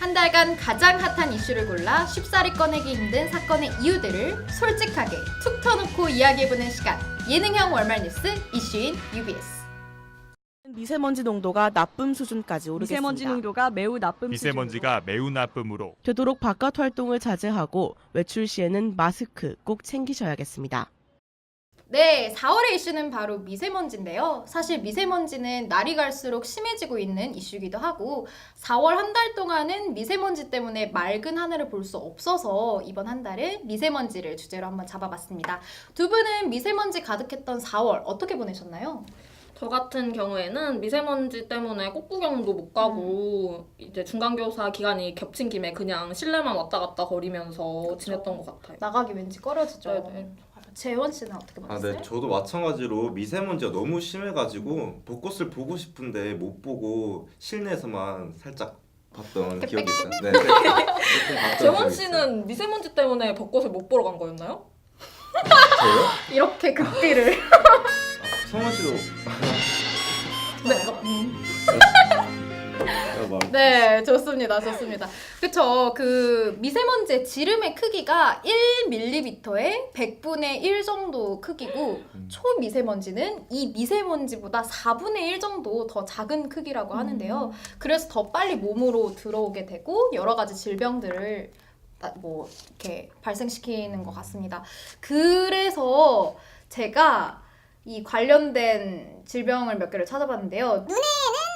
한 달간 가장 핫한 이슈를 골라 쉽사리 꺼내기 힘든 사건의 이유들을 솔직하게 툭 터놓고 이야기해보는 시간, 예능형 월말 뉴스 이슈인 UBS. 미세먼지 농도가 나쁨 수준까지 오르겠습니다. 미세먼지 농도가 매우 나쁨 미세먼지가 매우 나쁨으로 되도록 바깥 활동을 자제하고 외출 시에는 마스크 꼭 챙기셔야겠습니다. 네, 4월의 이슈는 바로 미세먼지인데요. 사실 미세먼지는 날이 갈수록 심해지고 있는 이슈이기도 하고 4월 한 달 동안은 미세먼지 때문에 맑은 하늘을 볼 수 없어서 이번 한 달은 미세먼지를 주제로 한번 잡아봤습니다. 두 분은 미세먼지 가득했던 4월 어떻게 보내셨나요? 저 같은 경우에는 미세먼지 때문에 꽃구경도 못 가고 이제 중간고사 기간이 겹친 김에 그냥 실내만 왔다 갔다 거리면서 지냈던 것 같아요. 나가기 왠지 꺼려지죠. 네네. 재원 씨는 어떻게 보냈어요? 네, 저도 마찬가지로 미세먼지가 너무 심해가지고 벚꽃을 보고 싶은데 못 보고 실내에서만 살짝 봤던 기억이 있어요. 네, 조금 봤던 재원 기억이 있어요. 씨는 미세먼지 때문에 벚꽃을 못 보러 간 거였나요? 저요? 이렇게 극비를. 성원 씨도 네, 좋습니다. 좋습니다. 그쵸. 그 미세먼지의 지름의 크기가 1mm에 100분의 1 정도 크기고 초미세먼지는 이 미세먼지보다 4분의 1 정도 더 작은 크기라고 하는데요. 그래서 더 빨리 몸으로 들어오게 되고 여러 가지 질병들을 뭐 이렇게 발생시키는 것 같습니다. 그래서 제가 이 관련된 질병을 몇 개를 찾아봤는데요.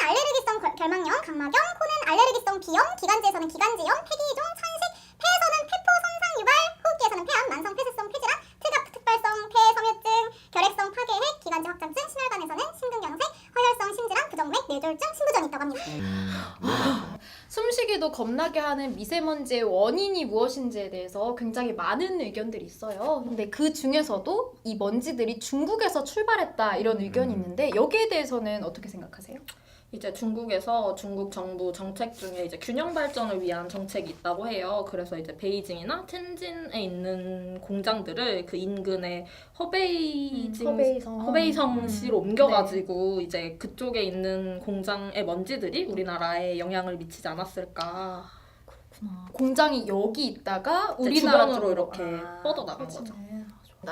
알레르기성 결막염, 각막염, 코는 알레르기성 비염, 기관지에서는 기관지염, 폐기종, 천식, 폐에서는 폐포 손상 유발, 호흡기에서는 폐암, 만성 폐쇄성 폐질환, 특발성 폐섬유증, 결핵성 파괴핵, 기관지 확장증, 심혈관에서는 심근경색, 허혈성 심질환, 부정맥, 뇌졸중, 심부전이 있다고 합니다. 숨쉬기도 겁나게 하는 미세먼지의 원인이 무엇인지에 대해서 굉장히 많은 의견들이 있어요. 근데 그 중에서도 이 먼지들이 중국에서 출발했다 이런 의견이 있는데 여기에 대해서는 어떻게 생각하세요? 이제 중국에서 중국 정부 정책 중에 이제 균형 발전을 위한 정책이 있다고 해요. 그래서 이제 베이징이나 텐진에 있는 공장들을 그 인근의 허베이성시로 옮겨가지고 이제 그쪽에 있는 공장의 먼지들이 우리나라에 영향을 미치지 않았을까. 공장이 여기 있다가 이제 우리나라 주변으로 쪽으로 이렇게 뻗어나간 거죠.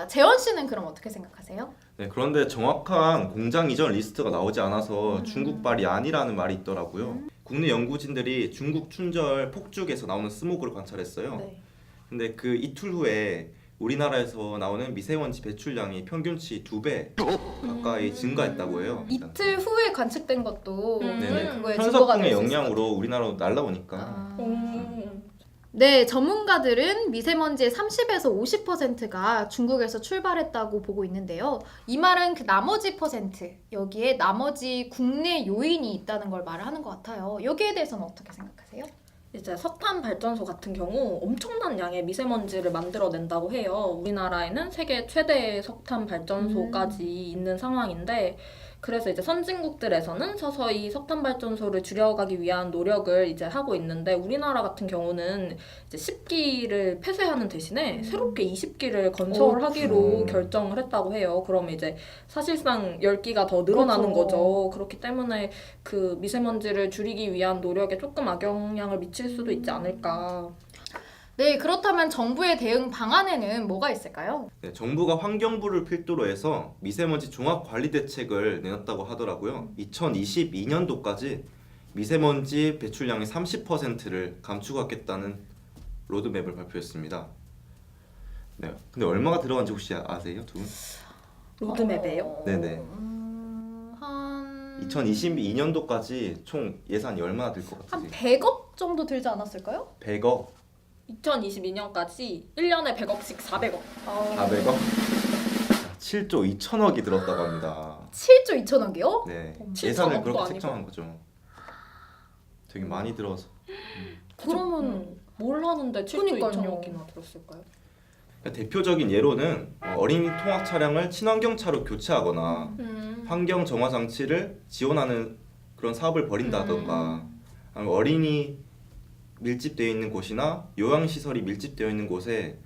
재원 씨는 그럼 어떻게 생각하세요? 네, 그런데 정확한 공장 이전 리스트가 나오지 않아서 중국발이 아니라는 말이 있더라고요. 국내 연구진들이 중국 춘절 폭죽에서 나오는 스모그를 관찰했어요. 네. 근데 그 이틀 후에 우리나라에서 나오는 미세먼지 배출량이 평균치 2배 가까이 증가했다고 해요. 이틀 후에 관측된 것도 네네. 그거에 증거가 현석궁의 될 수 있을 것 영향으로 우리나라로 날라오니까. 같아요. 네, 전문가들은 미세먼지의 30에서 50%가 중국에서 출발했다고 보고 있는데요. 이 말은 그 나머지 퍼센트, 여기에 나머지 국내 요인이 있다는 걸 말을 하는 것 같아요. 여기에 대해서는 어떻게 생각하세요? 이제 석탄 발전소 같은 경우 엄청난 양의 미세먼지를 만들어낸다고 해요. 우리나라에는 세계 최대 석탄 발전소까지 있는 상황인데 그래서 이제 선진국들에서는 서서히 석탄 발전소를 줄여가기 위한 노력을 이제 하고 있는데 우리나라 같은 경우는 이제 10기를 폐쇄하는 대신에 새롭게 20기를 건설하기로 결정을 했다고 해요. 그러면 이제 사실상 10기가 더 늘어나는 거죠. 그렇기 때문에 그 미세먼지를 줄이기 위한 노력에 조금 악영향을 미칠 수도 있지 않을까. 네, 그렇다면 정부의 대응 방안에는 뭐가 있을까요? 네, 정부가 환경부를 필두로 해서 미세먼지 종합관리대책을 내놨다고 하더라고요. 2022년도까지 미세먼지 배출량의 30%를 감축하겠다는 로드맵을 발표했습니다. 네, 근데 얼마가 들어간지 혹시 아세요, 두 분? 로드맵이에요? 네네. 한 2022년도까지 총 예산이 얼마나 들 것 한 같으세요? 100억 정도 들지 않았을까요? 100억, 2022년까지 1년에 100억씩 400억. 400억? 7조 2천억이 들었다고 합니다. 7조 2천억이요? 네, 7천억도 예산을 그렇게 아니고. 책정한 거죠. 되게 많이 들어서. 그러면 뭘 하는데 7조 그러니까요. 2천억이나 들었을까요? 대표적인 예로는 어린이 통학 차량을 친환경 차로 교체하거나 환경 정화 장치를 지원하는 그런 사업을 벌인다던가 아니면 어린이 밀집되어 있는 곳이나 요양 시설이 밀집되어 있는 곳에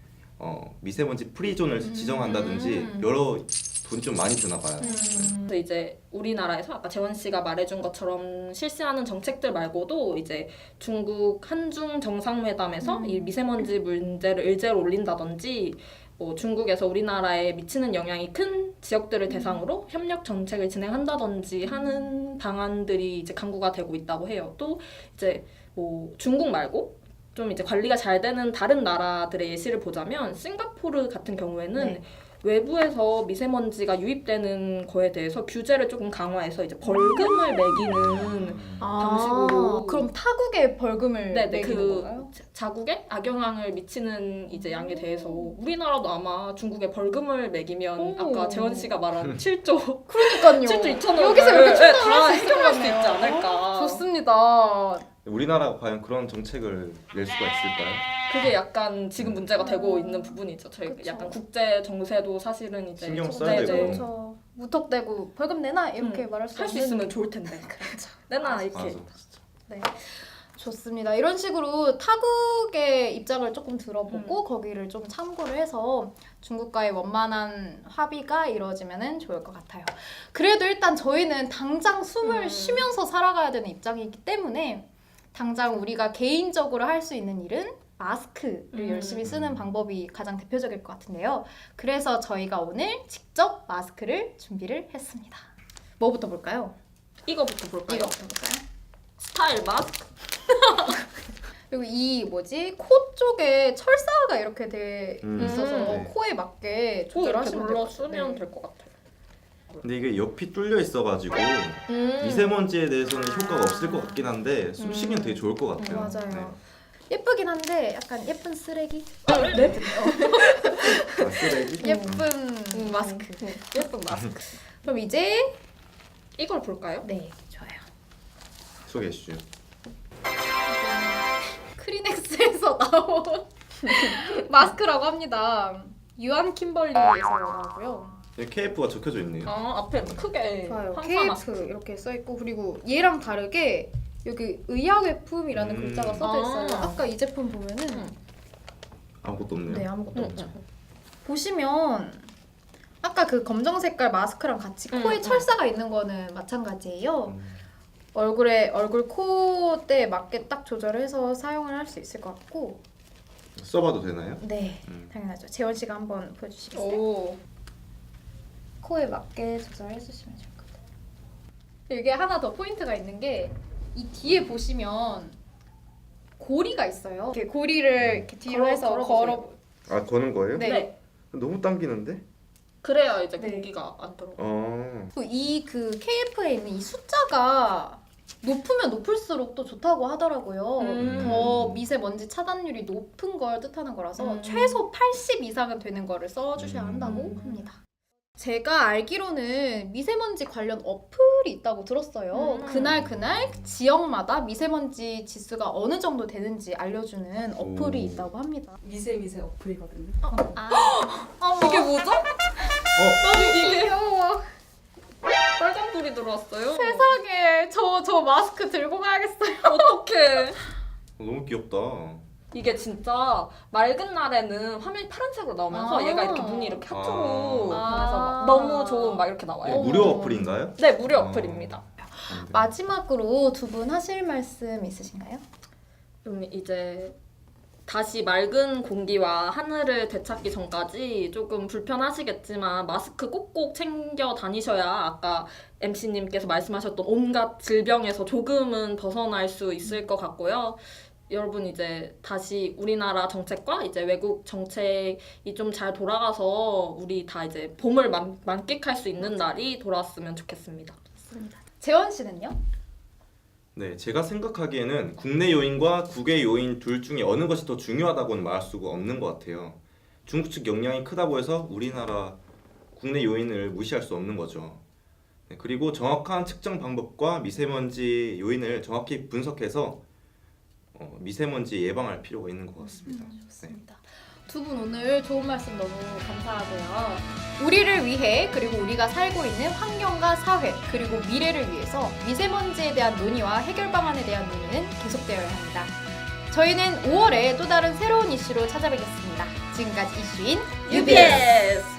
미세먼지 프리존을 지정한다든지 여러 돈이 좀 많이 드나 봐요. 그래서 이제 우리나라에서 아까 재원 씨가 말해준 것처럼 실시하는 정책들 말고도 이제 중국 한중 정상회담에서 이 미세먼지 문제를 일제로 올린다든지 뭐 중국에서 우리나라에 미치는 영향이 큰 지역들을 대상으로 협력 정책을 진행한다든지 하는 방안들이 이제 강구가 되고 있다고 해요. 또 이제 뭐 중국 말고 좀 이제 관리가 잘 되는 다른 나라들의 예시를 보자면 싱가포르 같은 경우에는 네. 외부에서 미세먼지가 유입되는 거에 대해서 규제를 조금 강화해서 이제 벌금을 매기는 방식으로. 그럼 타국에 벌금을 네네 매기는 그 건가요? 자국에 악영향을 미치는 이제 양에 대해서 우리나라도 아마 중국에 벌금을 매기면 오. 아까 재원 씨가 말한 7조 그러니까요. 7조 2천억 여기서 이렇게 다 충당할 수 있을 것 해결할 수 같네요. 있지 않을까. 좋습니다. 우리나라가 과연 그런 정책을 낼 수가 있을까요? 그게 약간 지금 문제가 되고 있는 부분이죠. 저희 그쵸. 약간 국제 정세도 사실은 이제 신경 써야 네네. 되고. 그렇죠. 무턱대고 벌금 내놔 이렇게 말할 수 할 수 없는. 있으면 좋을 텐데. 그렇죠. 내놔 이렇게. 맞아, 진짜. 네. 좋습니다. 이런 식으로 타국의 입장을 조금 들어보고 거기를 좀 참고를 해서 중국과의 원만한 합의가 이루어지면 좋을 것 같아요. 그래도 일단 저희는 당장 숨을 쉬면서 살아가야 되는 입장이기 때문에 당장 우리가 개인적으로 할 수 있는 일은 마스크를 열심히 쓰는 방법이 가장 대표적일 것 같은데요. 그래서 저희가 오늘 직접 마스크를 준비를 했습니다. 뭐부터 볼까요? 이거부터 볼까요? 이거부터 볼까요? 스타일 마스크. 그리고 이 뭐지? 코 쪽에 철사가 이렇게 돼 있어서 네. 코에 맞게 이렇게 조절하시면 눌러 될것 쓰면 같아요. 될 것 같아요. 근데 이게 옆이 뚫려 있어가지고 미세먼지에 대해서는 효과가 없을 것 같긴 한데 숨 쉬기는 되게 좋을 것 같아요. 맞아요. 예쁘긴 한데 약간 예쁜 쓰레기? 네? 아, 쓰레기? 예쁜 마스크. 예쁜 마스크. 그럼 이제 이걸 볼까요? 네 좋아요. 소개해 주시죠. 크리넥스에서 나온 마스크라고 합니다. 유한 킴벌리에서 나오고요. 여기 KF가 적혀져 있네요. 아 앞에 크게 좋아요. 황사 KF 마스크. 이렇게 써 있고 그리고 얘랑 다르게 여기 의약외품이라는 글자가 써져 있어요. 아. 아까 이 제품 보면은 아무것도 없네요. 네 아무것도 없죠. 보시면 아까 그 검정 색깔 마스크랑 같이 코에 철사가 있는 거는 마찬가지예요. 얼굴 코대에 맞게 딱 조절해서 사용을 할 수 있을 것 같고. 써봐도 되나요? 네, 당연하죠. 재원 씨가 한번 보여주시겠어요? 오. 코에 맞게 조절해 주시면 좋을 것 같아요. 이게 하나 더 포인트가 있는 게 이 뒤에 보시면 고리가 있어요. 이렇게 고리를 이렇게 뒤로 해서 걸어. 아 거는 거예요? 네. 네. 너무 당기는데? 그래야 이제 네. 공기가 안 들어. 이 그 KF에 있는 이 숫자가 높으면 높을수록 또 좋다고 하더라고요. 더 미세먼지 차단율이 높은 걸 뜻하는 거라서 최소 80 이상은 되는 거를 써주셔야 한다고 합니다. 제가 알기로는 미세먼지 관련 어플이 있다고 들었어요. 그날 지역마다 미세먼지 지수가 어느 정도 되는지 알려주는 어플이 있다고 합니다. 미세 어플이거든요. 이게 뭐죠? 너무 귀여워. 빨간 불이 들어왔어요. 세상에 저 마스크 들고 가야겠어요. 어떡해. 너무 귀엽다. 이게 진짜 맑은 날에는 화면이 파란색으로 나오면서 얘가 이렇게 눈이 이렇게 하트로 변해서 막 너무 좋은 막 이렇게 나와요. 이게 무료 어플인가요? 네, 무료 어플입니다. 마지막으로 두 분 하실 말씀 있으신가요? 이제 다시 맑은 공기와 하늘을 되찾기 전까지 조금 불편하시겠지만 마스크 꼭꼭 챙겨 다니셔야 아까 MC님께서 말씀하셨던 온갖 질병에서 조금은 벗어날 수 있을 것 같고요. 여러분 이제 다시 우리나라 정책과 이제 외국 정책이 좀 잘 돌아가서 우리 다 이제 봄을 만끽할 수 있는 날이 돌아왔으면 좋겠습니다. 좋습니다. 재원 씨는요? 네, 제가 생각하기에는 국내 요인과 국외 요인 둘 중에 어느 것이 더 중요하다고는 말할 수가 없는 것 같아요. 중국 측 영향이 크다고 해서 우리나라 국내 요인을 무시할 수 없는 거죠. 네, 그리고 정확한 측정 방법과 미세먼지 요인을 정확히 분석해서 미세먼지 예방할 필요가 있는 것 같습니다. 좋습니다. 두 분 오늘 좋은 말씀 너무 감사하고요. 우리를 위해 그리고 우리가 살고 있는 환경과 사회 그리고 미래를 위해서 미세먼지에 대한 논의와 해결 방안에 대한 논의는 계속되어야 합니다. 저희는 5월에 또 다른 새로운 이슈로 찾아뵙겠습니다. 지금까지 이슈인 UBS!